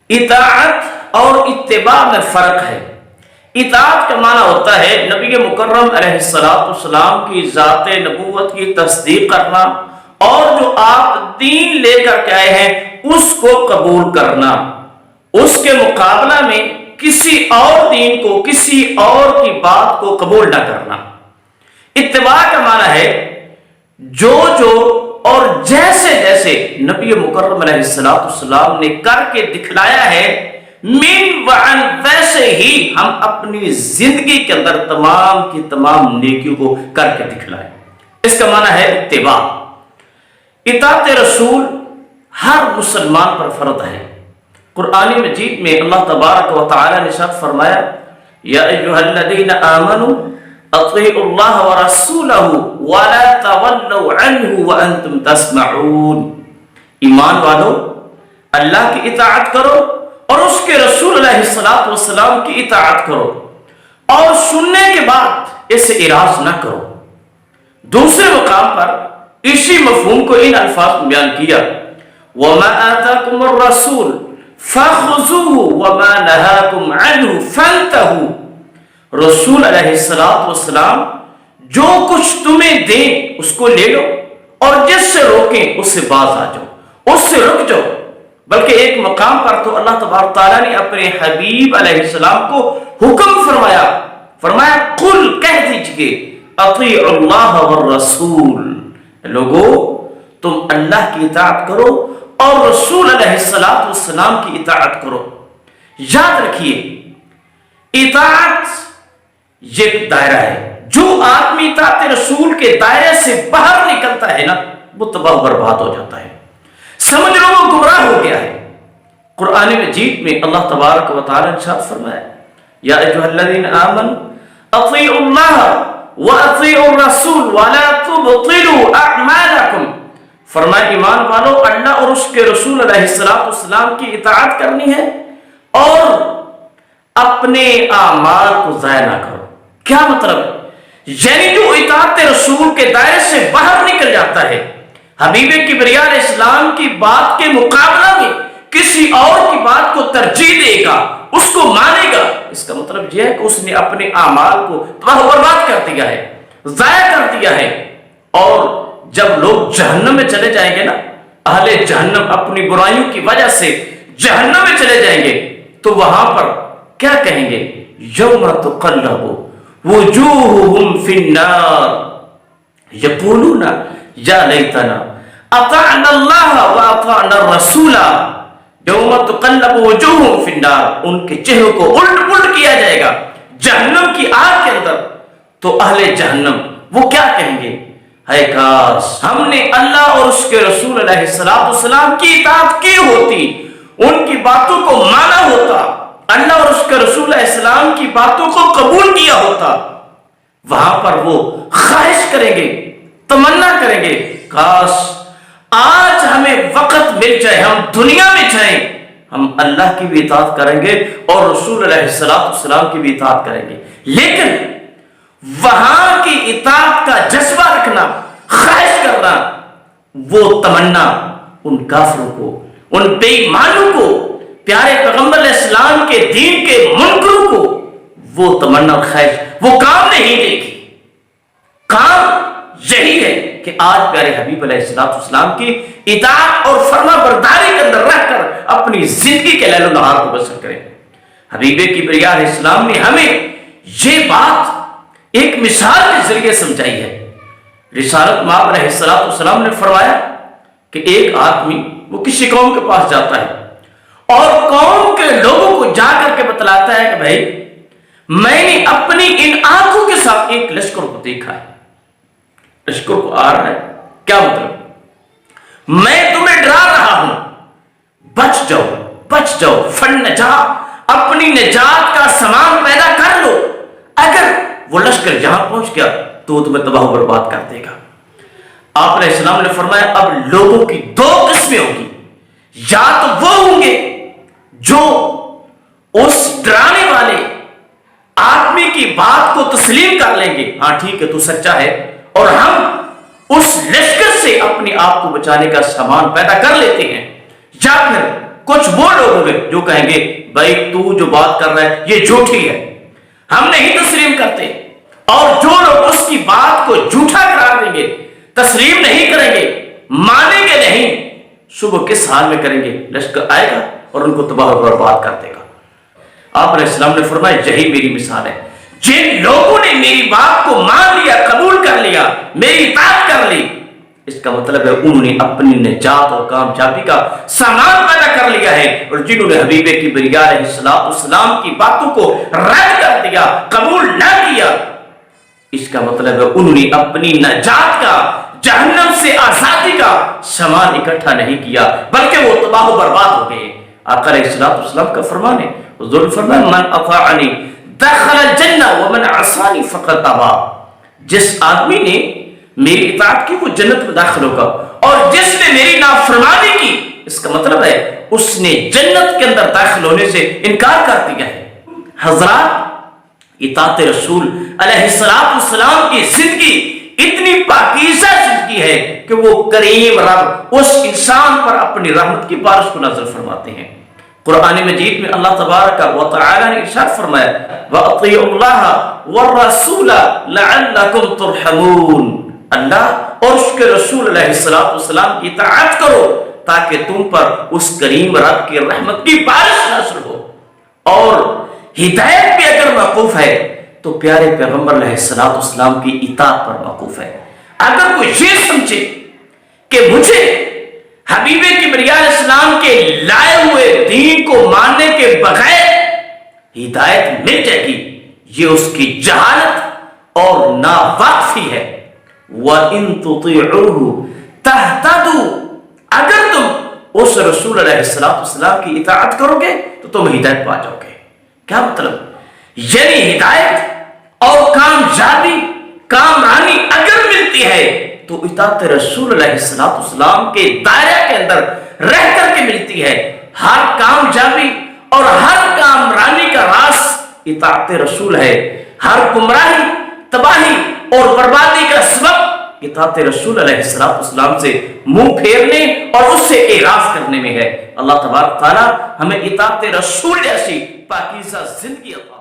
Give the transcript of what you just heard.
اطاعت اور اتباع میں فرق ہے۔ اطاعت کا معنی ہوتا ہے نبی مکرم علیہ السلام کی ذات نبوت کی تصدیق کرنا اور جو آپ دین لے کر کے آئے ہیں اس کو قبول کرنا، اس کے مقابلہ میں کسی اور دین کو، کسی اور کی بات کو قبول نہ کرنا۔ اتباع کا معنی ہے جو اور جیسے جیسے نبی مکرم علیہ السلام نے کر کے دکھلایا ہے من وعن، ویسے ہی ہم اپنی زندگی کے اندر تمام کی تمام نیکیوں کو کر کے دکھلائیں۔ اس کا معنی ہے اتباع۔ اطاعت رسول ہر مسلمان پر فرض ہے۔ قرآن مجید میں اللہ تبارک و تعالی نے ارشاد فرمایا یا ایھا الذین آمنوا اطیعوا اللہ ورسولہ ولا تولوا عنہ وانتم تسمعون، ایمان والو اللہ کی اطاعت کرو اور اس کے رسول علیہ السلام کی اطاعت کرو اور سننے کے بعد اسے اراض نہ کرو۔ دوسرے مقام پر اسی مفہوم کو ان الفاظ میں بیان کیا وَمَا آتَاكُمُ الرَّسُولُ فَخُذُوهُ وَمَا نَهَاكُمْ عَنْهُ فَانْتَهُوا، رسول علیہ السلام جو کچھ تمہیں دیں اس کو لے لو اور جس سے روکیں اس سے باز آ جاؤ، اس سے رک جاؤ۔ بلکہ ایک مقام پر تو اللہ تبارک تعالیٰ نے اپنے حبیب علیہ السلام کو حکم فرمایا قل، کہہ دیجئے اطیعوا اللہ والرسول، لوگو تم اللہ کی اطاعت کرو اور رسول علیہ السلام کی اطاعت کرو۔ یاد رکھیے اطاعت یہ دائرہ ہے، جو آدمی اطاعت رسول کے دائرے سے باہر نکلتا ہے نا وہ تباہ و برباد ہو جاتا ہے، سمجھ لو وہ گمراہ ہو گیا ہے۔ قرآن مجید میں اللہ تبارک و تعالی نے ارشاد فرمایا یا ایھا الذین آمنوا اطیعوا اللہ واطیعوا الرسول ولا تبطلوا اعمالکم، فرمایا ایمان والو اللہ اور اس کے رسول علیہ السلام کی اطاعت کرنی ہے اور اپنے اعمال کو ضائع نہ کرو۔ کیا مطلب ہے؟ یعنی جو اطاعت رسول کے دائرے سے باہر نکل جاتا ہے، حبیب کبریا علیہ السلام کی بات کے مقابلہ میں کسی اور کی بات کو ترجیح دے گا، اس کو مانے گا، اس کا مطلب یہ ہے کہ اس نے اپنے اعمال کو تباہ و برباد کر دیا ہے، ضائع کر دیا ہے۔ اور جب لوگ جہنم میں چلے جائیں گے نا، اہل جہنم اپنی برائیوں کی وجہ سے جہنم میں چلے جائیں گے تو وہاں پر کیا کہیں گے یوم تقلب وجوہہم فی النار یقولون یا لیتنا اطعنا اللہ واطعنا الرسول، یوم تقلب وجوہہم فی النار، ان کے چہروں کو الٹ پلٹ کیا جائے گا جہنم کی آگ کے اندر۔ تو اہل جہنم وہ کیا کہیں گے اے کاش ہم نے اللہ اور اس کے رسول علیہ السلام کی اطاعت کی ہوتی، ان کی باتوں کو مانا ہوتا، اللہ اور اس کے رسول علیہ السلام کی باتوں کو قبول کیا ہوتا۔ وہاں پر وہ خواہش کریں گے، تمنا کریں گے کاش آج ہمیں وقت مل جائے، ہم دنیا میں جائیں، ہم اللہ کی بھی اطاعت کریں گے اور رسول علیہ السلام کی بھی اطاعت کریں گے۔ لیکن وہاں کی اطاعت کا جذبہ رکھنا، خواہش کرنا، وہ تمنا ان کافروں کو، ان بے ایمانوں کو، پیارے پیغمبر علیہ السلام کے دین کے منکروں کو وہ تمنا اور خواہش وہ کام نہیں دے گی۔ کام یہی ہے کہ آج پیارے حبیب علیہ السلام کی اطاعت اور فرما برداری کے اندر رہ کر اپنی زندگی کے لیل و نہار کو بسر کریں۔ حبیب کبریا علیہ السلام نے ہمیں یہ بات ایک مثال کے ذریعے سمجھائی ہے۔ رسالت مآب علیہ السلام نے فرمایا کہ ایک آدمی وہ کسی قوم کے پاس جاتا ہے اور قوم کے لوگوں کو جا کر کے بتلاتا ہے کہ بھائی میں نے اپنی ان آنکھوں کے ساتھ ایک لشکر کو دیکھا ہے، لشکر کو آ رہا ہے، کیا مطلب میں تمہیں ڈرا رہا ہوں، بچ جاؤ بچ جاؤ، فن نجا، اپنی نجات کا سامان پیدا کر لو، اگر وہ لشکر یہاں پہنچ گیا تو وہ تمہیں تباہ و برباد کر دے گا۔ آپ علیہ السلام نے فرمایا اب لوگوں کی دو قسمیں ہوں گی، یا تو وہ ہوں گے جو اس ڈرانے والے آدمی کی بات کو تسلیم کر لیں گے، ہاں ٹھیک ہے تو سچا ہے اور ہم اس لشکر سے اپنے آپ کو بچانے کا سامان پیدا کر لیتے ہیں، یا پھر کچھ وہ لوگ ہوں گے جو کہیں گے بھائی تو جو بات کر رہا ہے یہ جھوٹی ہے، ہم نہیں تسلیم کرتے، اور جو لوگ اس کی بات کو جھوٹا قرار دیں گے، تسلیم نہیں کریں گے، مانیں گے نہیں، صبح کس حال میں کریں گے؟ لشکر آئے گا اور ان کو تباہ و برباد کر دے گا۔ آپ علیہ السلام نے فرمایا یہی میری مثال ہے، جن لوگوں نے میری بات کو مان لیا، قبول کر لیا، میری اطاعت کر لی، اس کا مطلب ہے انہوں نے اپنی نجات اور کامیابی کا سامان پیدا کر لیا ہے، اور جنہوں نے حبیب کبریا علیہ السلام کی باتوں کو رد کر دیا، قبول نہ کیا، اس کا مطلب ہے انہوں نے اپنی نجات کا، جہنم سے آزادی کا سامان اکٹھا نہیں کیا، بلکہ وہ تباہ و برباد ہو گئے۔ آقا علیہ السلام کا فرمان ہے، حضور نے فرمایا من اطاعنی دخل الجنہ ومن عصانی فقد ابا، جس آدمی نے میری اطاعت کی وہ جنت میں داخل ہوگا، اور جس نے میری نافرمانی کی، اس کا مطلب ہے اس نے جنت کے اندر داخل ہونے سے انکار کر دیا ہے۔ حضرات، اطاعت رسول علیہ السلام کی زندگی اتنی پاکیزہ زندگی ہے کہ وہ کریم رب اس انسان پر اپنی رحمت کی بارش کو نازل فرماتے ہیں۔ قرآن مجید میں اللہ تبارک و تعالی نے ارشاد فرمایا وَأَطِيعُوا اللَّهَ وَالرَّسُولَ لَعَلَّكُمْ تُرْحَمُونَ، اللہ اور اس کے رسول علیہ السلام کی اطاعت کرو تاکہ تم پر اس کریم رب کی رحمت کی بارش نازل ہو۔ اور ہدایت بھی اگر موقوف ہے تو پیارے پیغمبر علیہ السلام کی اطاعت پر موقوف ہے۔ اگر کوئی یہ سمجھے کہ مجھے حبیب کبریا علیہ السلام کے لائے ہوئے دین کو ماننے کے بغیر ہدایت مل جائے گی، یہ اس کی جہالت اور ناواقفی ہے۔ وَإِن تُطِيعُوهُ تَهْتَدُوا، اگر تم اس رسول علیہ السلام کی اطاعت کرو گے تو تم ہدایت پا جاؤ گے۔ کیا مطلب؟ یعنی ہدایت اور کامیابی، کامرانی اگر ملتی ہے تو اطاعت رسول علیہ السلام کے دائرہ کے اندر رہ کر کے ملتی ہے۔ ہر کامیابی اور ہر کامرانی کا راز اطاعت رسول ہے۔ ہر گمراہی، تباہی اور بربادی کا سبب اطاعت رسول علیہ السلام سے منہ پھیرنے اور اس سے اعراض کرنے میں ہے۔ اللہ تبارک تعالی ہمیں اطاعت رسول جیسی پاکیزہ زندگی عطا